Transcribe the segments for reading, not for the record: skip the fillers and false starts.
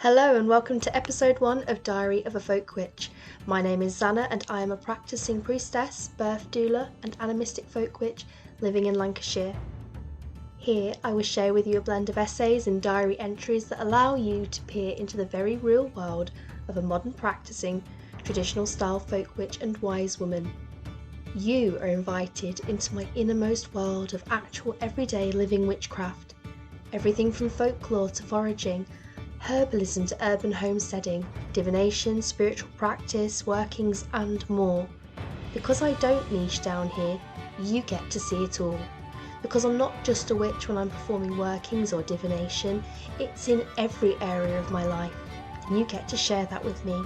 Hello and welcome to episode 1 of Diary of a Folk Witch. My name is Xana and I am a practicing priestess, birth doula and animistic folk witch living in Lancashire. Here I will share with you a blend of essays and diary entries that allow you to peer into the very real world of a modern practicing, traditional style folk witch and wise woman. You are invited into my innermost world of actual everyday living witchcraft. Everything from folklore to foraging, herbalism to urban homesteading, divination, spiritual practice, workings and more. Because I don't niche down here, you get to see it all. Because I'm not just a witch when I'm performing workings or divination, it's in every area of my life, and you get to share that with me.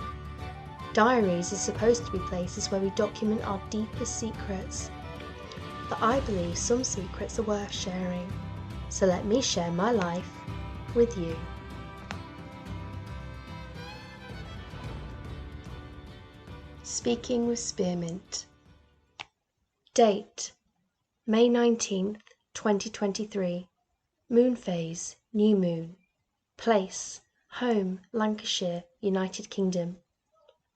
Diaries are supposed to be places where we document our deepest secrets, but I believe some secrets are worth sharing, so let me share my life with you. Speaking with Spearmint. Date: May 19th, 2023. Moon phase, new moon. Place: home, Lancashire, United Kingdom.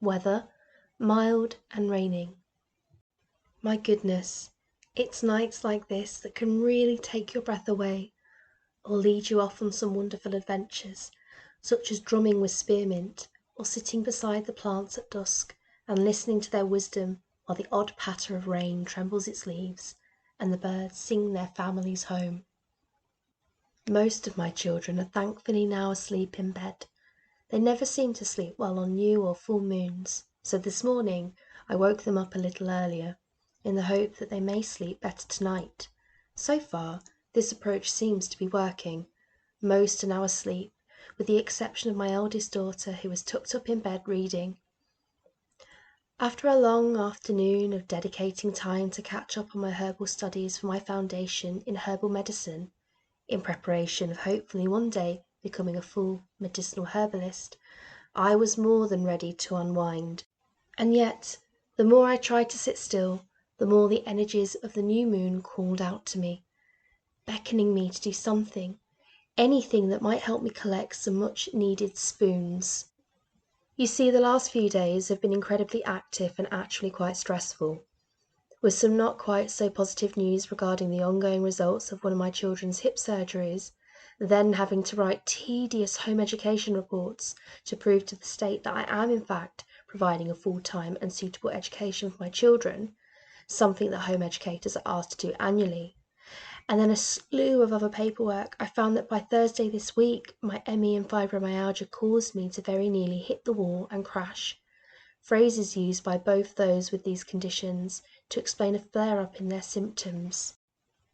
Weather: mild and raining. My goodness, it's nights like this that can really take your breath away, or lead you off on some wonderful adventures, such as drumming with spearmint, or sitting beside the plants at dusk and listening to their wisdom while the odd patter of rain trembles its leaves and the birds sing their families home. Most of my children are thankfully now asleep in bed. They never seem to sleep well on new or full moons, so this morning I woke them up a little earlier, in the hope that they may sleep better tonight. So far, this approach seems to be working. Most are now asleep, with the exception of my eldest daughter, who is tucked up in bed reading. After a long afternoon of dedicating time to catch up on my herbal studies for my foundation in herbal medicine, in preparation of hopefully one day becoming a full medicinal herbalist, I was more than ready to unwind. And yet, the more I tried to sit still, the more the energies of the new moon called out to me, beckoning me to do something, anything that might help me collect some much-needed spoons. You see, the last few days have been incredibly active and actually quite stressful, with some not quite so positive news regarding the ongoing results of one of my children's hip surgeries, then having to write tedious home education reports to prove to the state that I am in fact providing a full-time and suitable education for my children, something that home educators are asked to do annually. And then a slew of other paperwork. I found that by Thursday this week, my ME and fibromyalgia caused me to very nearly hit the wall and crash. Phrases used by both those with these conditions to explain a flare-up in their symptoms.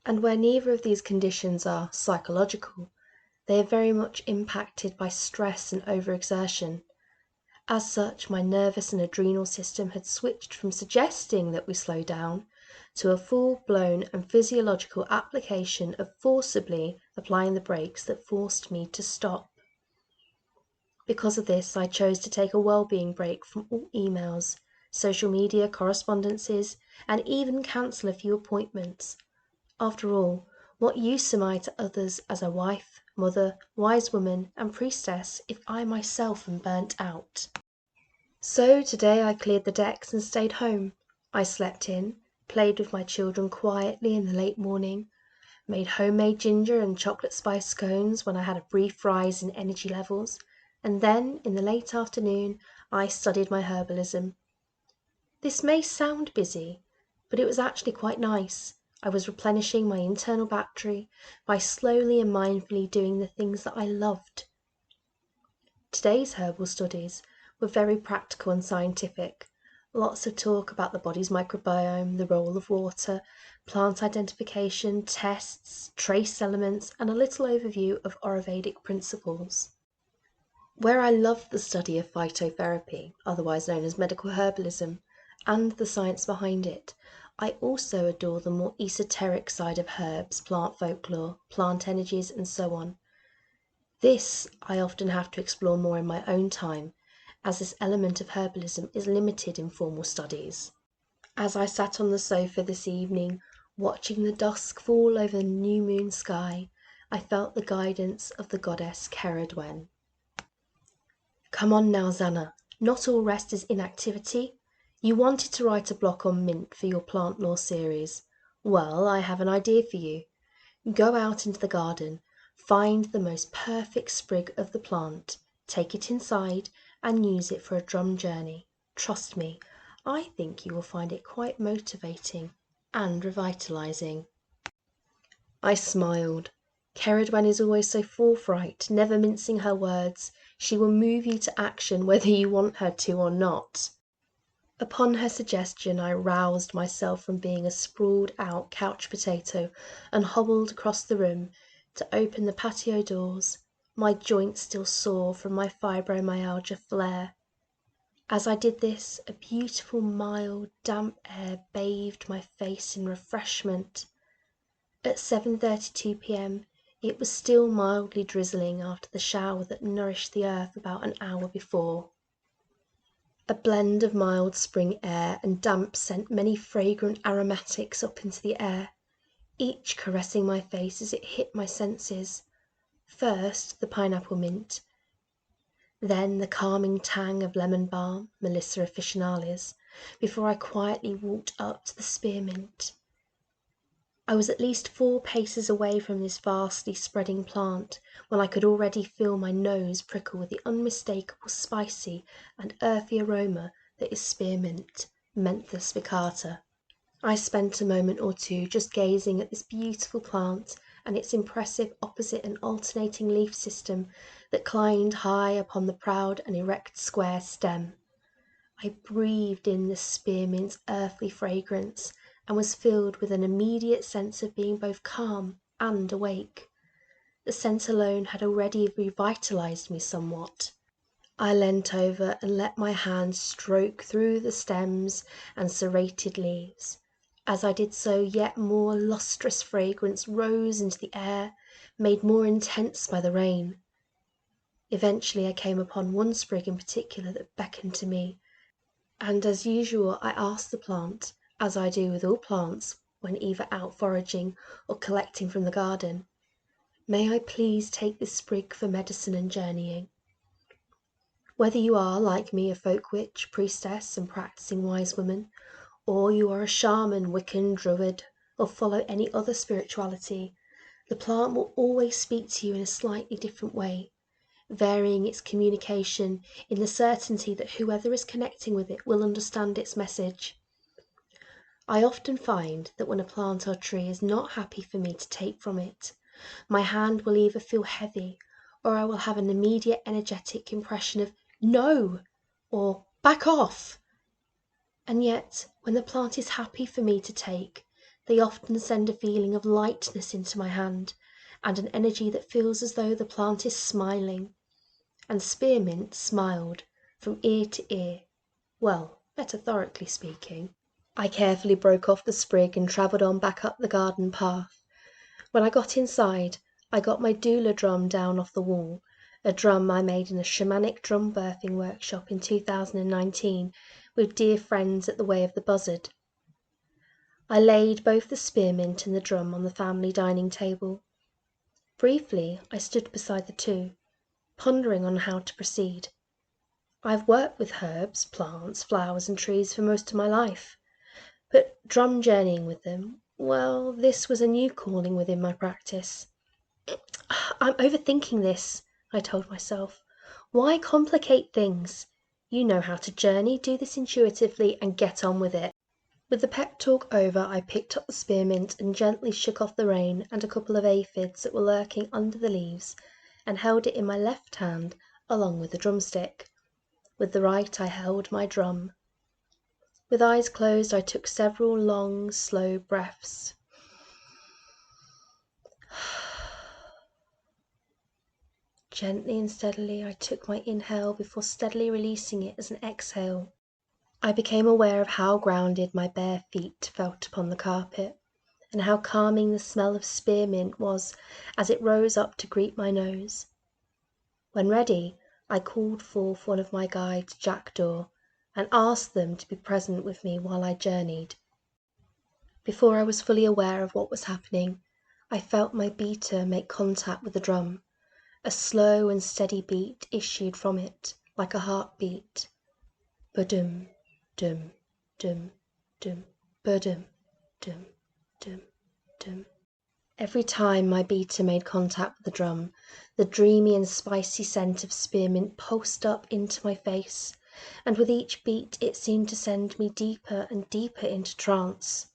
And where neither of these conditions are psychological, they are very much impacted by stress and overexertion. As such, my nervous and adrenal system had switched from suggesting that we slow down to a full-blown and physiological application of forcibly applying the brakes that forced me to stop. Because of this, I chose to take a well-being break from all emails, social media correspondences, and even cancel a few appointments. After all, what use am I to others as a wife, mother, wise woman, and priestess if I myself am burnt out? So today I cleared the decks and stayed home. I slept in, played with my children quietly in the late morning, made homemade ginger and chocolate spice scones when I had a brief rise in energy levels, and then, in the late afternoon, I studied my herbalism. This may sound busy, but it was actually quite nice. I was replenishing my internal battery by slowly and mindfully doing the things that I loved. Today's herbal studies were very practical and scientific. Lots of talk about the body's microbiome, the role of water, plant identification, tests, trace elements, and a little overview of Ayurvedic principles. Where I love the study of phytotherapy, otherwise known as medical herbalism, and the science behind it, I also adore the more esoteric side of herbs, plant folklore, plant energies, and so on. This I often have to explore more in my own time, as this element of herbalism is limited in formal studies. As I sat on the sofa this evening, watching the dusk fall over the new moon sky, I felt the guidance of the goddess Ceridwen. Come on now, Xana. Not all rest is inactivity. You wanted to write a block on mint for your plant lore series. Well, I have an idea for you. Go out into the garden, find the most perfect sprig of the plant, take it inside, and use it for a drum journey. Trust me, I think you will find it quite motivating and revitalizing. I smiled. Ceridwen is always so forthright, never mincing her words. She will move you to action whether you want her to or not. Upon her suggestion, I roused myself from being a sprawled out couch potato and hobbled across the room to open the patio doors, my joints still sore from my fibromyalgia flare. As I did this, a beautiful, mild, damp air bathed my face in refreshment. At 7:32 p.m, it was still mildly drizzling after the shower that nourished the earth about an hour before. A blend of mild spring air and damp sent many fragrant aromatics up into the air, each caressing my face as it hit my senses. First the pineapple mint, then the calming tang of lemon balm, Melissa officinalis, before I quietly walked up to the spearmint. I was at least 4 paces away from this vastly spreading plant when I could already feel my nose prickle with the unmistakable spicy and earthy aroma that is spearmint, Menthes spicata. I spent a moment or two just gazing at this beautiful plant and its impressive opposite and alternating leaf system that climbed high upon the proud and erect square stem. I breathed in the spearmint's earthly fragrance and was filled with an immediate sense of being both calm and awake. The scent alone had already revitalized me somewhat. I leant over and let my hand stroke through the stems and serrated leaves. As I did so, yet more lustrous fragrance rose into the air, made more intense by the rain. Eventually I came upon one sprig in particular that beckoned to me, and as usual I asked the plant, as I do with all plants when either out foraging or collecting from the garden, "May I please take this sprig for medicine and journeying?" Whether you are, like me, a folk witch, priestess and practicing wise woman, or you are a shaman, Wiccan, druid, or follow any other spirituality, the plant will always speak to you in a slightly different way, varying its communication in the certainty that whoever is connecting with it will understand its message. I often find that when a plant or tree is not happy for me to take from it, my hand will either feel heavy, or I will have an immediate energetic impression of "No!" or "Back off!" And yet, when the plant is happy for me to take, they often send a feeling of lightness into my hand, and an energy that feels as though the plant is smiling. And spearmint smiled from ear to ear, well, metaphorically speaking. I carefully broke off the sprig and travelled on back up the garden path. When I got inside, I got my doula drum down off the wall, a drum I made in a shamanic drum birthing workshop in 2019 with dear friends at the Way of the Buzzard. I laid both the spearmint and the drum on the family dining table. Briefly, I stood beside the two, pondering on how to proceed. I've worked with herbs, plants, flowers and trees for most of my life, but drum journeying with them, well, this was a new calling within my practice. "I'm overthinking this," I told myself. "Why complicate things? You know how to journey, do this intuitively and get on with it." With the pep talk over, I picked up the spearmint and gently shook off the rain and a couple of aphids that were lurking under the leaves, and held it in my left hand along with the drumstick. With the right I held my drum. With eyes closed I took several long, slow breaths. Gently and steadily I took my inhale before steadily releasing it as an exhale. I became aware of how grounded my bare feet felt upon the carpet, and how calming the smell of spearmint was as it rose up to greet my nose. When ready, I called forth one of my guides, Jackdaw, and asked them to be present with me while I journeyed. Before I was fully aware of what was happening, I felt my beater make contact with the drum. A slow and steady beat issued from it, like a heartbeat. Ba-dum, dum, dum, dum, ba-dum, dum, dum, dum. Every time my beater made contact with the drum, the dreamy and spicy scent of spearmint pulsed up into my face, and with each beat it seemed to send me deeper and deeper into trance.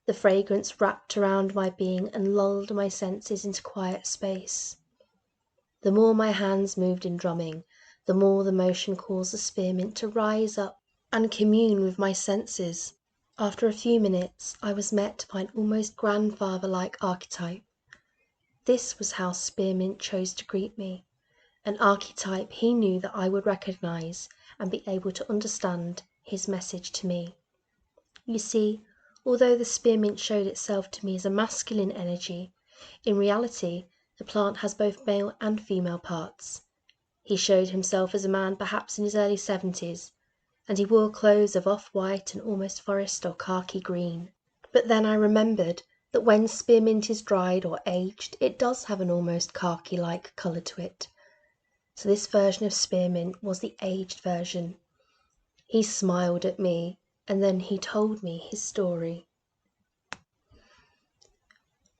The fragrance wrapped around my being and lulled my senses into quiet space. The more my hands moved in drumming, the more the motion caused the spearmint to rise up and commune with my senses. After a few minutes, I was met by an almost grandfather-like archetype. This was how Spearmint chose to greet me, an archetype he knew that I would recognize and be able to understand his message to me. You see, although the spearmint showed itself to me as a masculine energy, in reality the plant has both male and female parts. He showed himself as a man perhaps in his early 70s, and he wore clothes of off-white and almost forest or khaki green. But then I remembered that when spearmint is dried or aged, it does have an almost khaki-like colour to it. So this version of spearmint was the aged version. He smiled at me, and then he told me his story.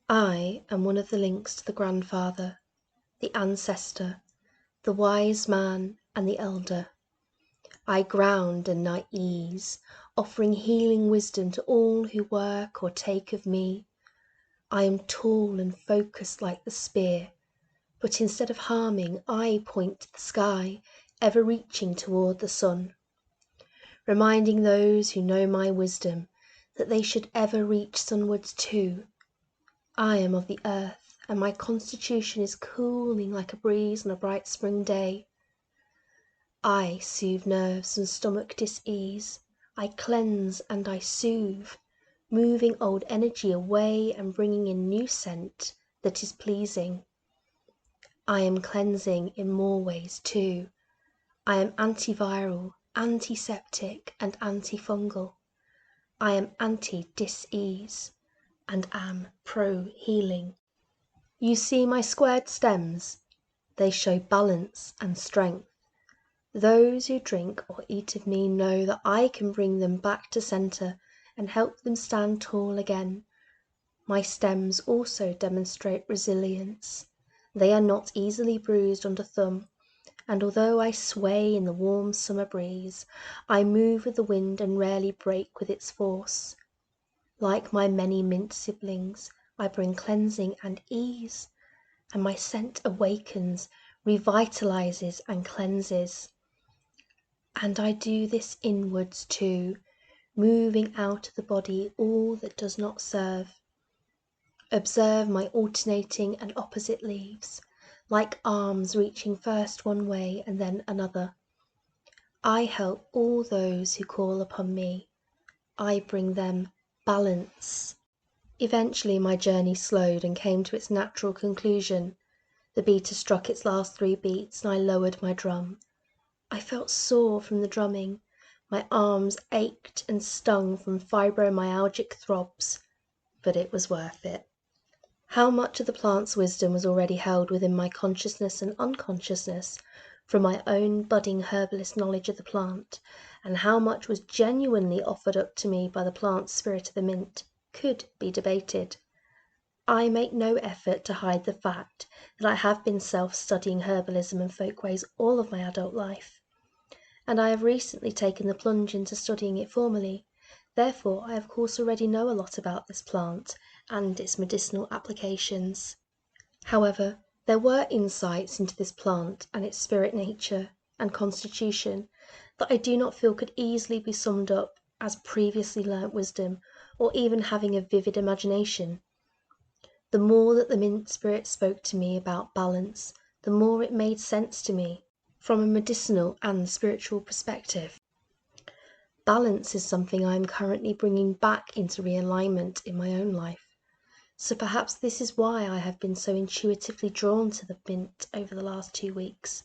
I am one of the links to the grandfather, the ancestor, the wise man and the elder. I ground and I ease, offering healing wisdom to all who work or take of me. I am tall and focused like the spear, but instead of harming, I point to the sky, ever reaching toward the sun, reminding those who know my wisdom that they should ever reach sunwards too. I am of the earth, and my constitution is cooling like a breeze on a bright spring day. I soothe nerves and stomach dis-ease. I cleanse and I soothe, moving old energy away and bringing in new scent that is pleasing. I am cleansing in more ways too. I am antiviral, antiseptic and antifungal. I am anti-dis-ease and am pro-healing. You see my squared stems? They show balance and strength. Those who drink or eat of me know that I can bring them back to center and help them stand tall again. My stems also demonstrate resilience. They are not easily bruised under thumb, and although I sway in the warm summer breeze, I move with the wind and rarely break with its force. Like my many mint siblings, I bring cleansing and ease, and my scent awakens, revitalizes and cleanses. And I do this inwards too, moving out of the body all that does not serve. Observe my alternating and opposite leaves, like arms reaching first one way and then another. I help all those who call upon me. I bring them balance. Eventually my journey slowed and came to its natural conclusion. The beater struck its last 3 beats and I lowered my drum. I felt sore from the drumming. My arms ached and stung from fibromyalgic throbs, but it was worth it. How much of the plant's wisdom was already held within my consciousness and unconsciousness from my own budding herbalist knowledge of the plant, and how much was genuinely offered up to me by the plant spirit of the mint, could be debated. I make no effort to hide the fact that I have been self-studying herbalism and folkways all of my adult life, and I have recently taken the plunge into studying it formally. Therefore, I of course already know a lot about this plant and its medicinal applications. However, there were insights into this plant and its spirit nature and constitution that I do not feel could easily be summed up as previously learnt wisdom or even having a vivid imagination. The more that the mint spirit spoke to me about balance, the more it made sense to me from a medicinal and spiritual perspective. Balance is something I am currently bringing back into realignment in my own life, so perhaps this is why I have been so intuitively drawn to the mint over the last 2 weeks.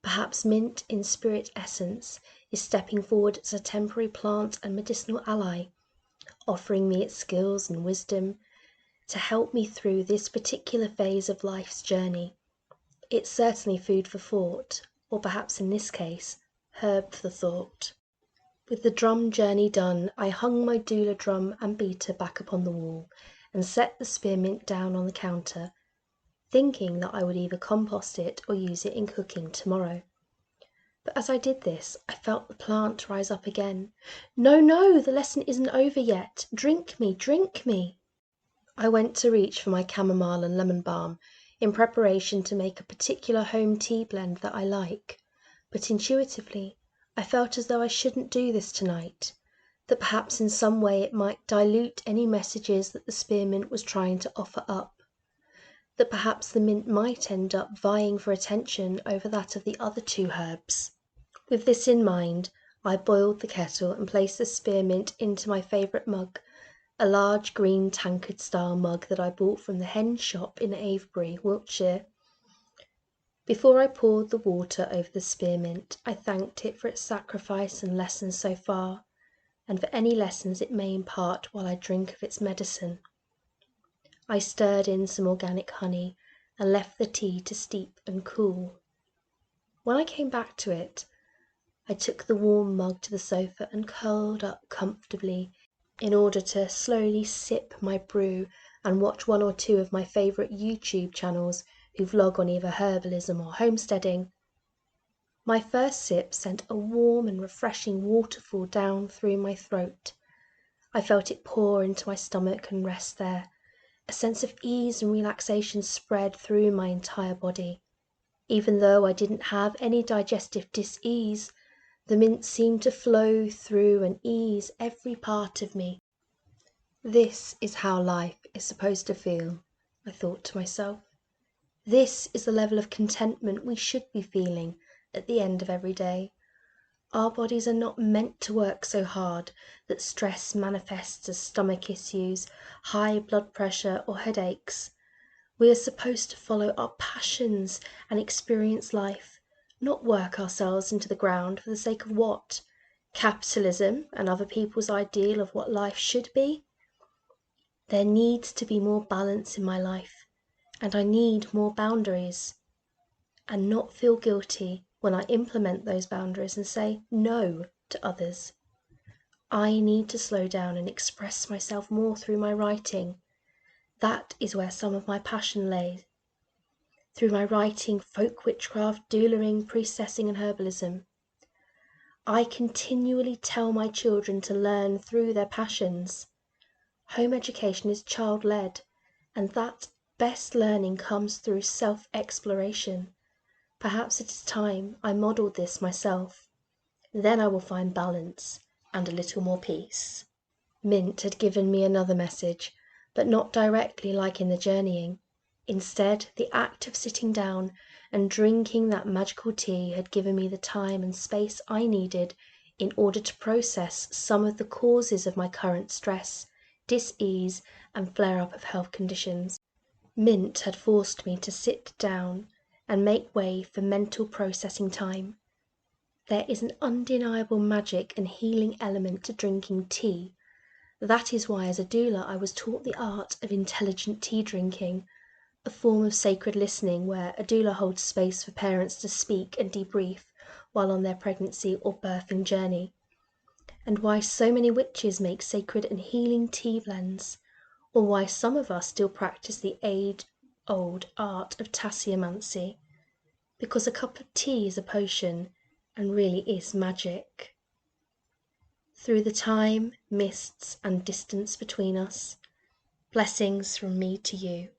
Perhaps mint in spirit essence is stepping forward as a temporary plant and medicinal ally, offering me its skills and wisdom to help me through this particular phase of life's journey. It's certainly food for thought, or perhaps in this case, herb for thought. With the drum journey done, I hung my doula drum and beater back upon the wall and set the spearmint down on the counter, thinking that I would either compost it or use it in cooking tomorrow. But as I did this, I felt the plant rise up again. No, no, the lesson isn't over yet. Drink me, drink me. I went to reach for my chamomile and lemon balm in preparation to make a particular home tea blend that I like, but intuitively I felt as though I shouldn't do this tonight, that perhaps in some way it might dilute any messages that the spearmint was trying to offer up, that perhaps the mint might end up vying for attention over that of the other two herbs. With this in mind, I boiled the kettle and placed the spearmint into my favourite mug, a large green tankard-style mug that I bought from the hen shop in Avebury, Wiltshire. Before I poured the water over the spearmint, I thanked it for its sacrifice and lessons so far, and for any lessons it may impart while I drink of its medicine. I stirred in some organic honey and left the tea to steep and cool. When I came back to it, I took the warm mug to the sofa and curled up comfortably in order to slowly sip my brew and watch one or two of my favourite YouTube channels who vlog on either herbalism or homesteading. My first sip sent a warm and refreshing waterfall down through my throat. I felt it pour into my stomach and rest there. A sense of ease and relaxation spread through my entire body. Even though I didn't have any digestive dis-ease, the mint seemed to flow through and ease every part of me. This is how life is supposed to feel, I thought to myself. This is the level of contentment we should be feeling at the end of every day. Our bodies are not meant to work so hard that stress manifests as stomach issues, high blood pressure, or headaches. We are supposed to follow our passions and experience life, not work ourselves into the ground for the sake of what? Capitalism and other people's ideal of what life should be? There needs to be more balance in my life, and I need more boundaries, and not feel guilty when I implement those boundaries and say no to others. I need to slow down and express myself more through my writing. That is where some of my passion lays. Through my writing, folk witchcraft, doulaing, priestessing and herbalism. I continually tell my children to learn through their passions. Home education is child-led, and that best learning comes through self-exploration. Perhaps it is time I modelled this myself. Then I will find balance and a little more peace. Mint had given me another message, but not directly like in the journeying. Instead, the act of sitting down and drinking that magical tea had given me the time and space I needed in order to process some of the causes of my current stress, dis-ease, and flare-up of health conditions. Mint had forced me to sit down and make way for mental processing time. There is an undeniable magic and healing element to drinking tea. That is why as a doula I was taught the art of intelligent tea drinking, a form of sacred listening where a doula holds space for parents to speak and debrief while on their pregnancy or birthing journey, and why so many witches make sacred and healing tea blends, or why some of us still practice the age-old art of tasseomancy, because a cup of tea is a potion and really is magic. Through the time, mists, and distance between us, blessings from me to you.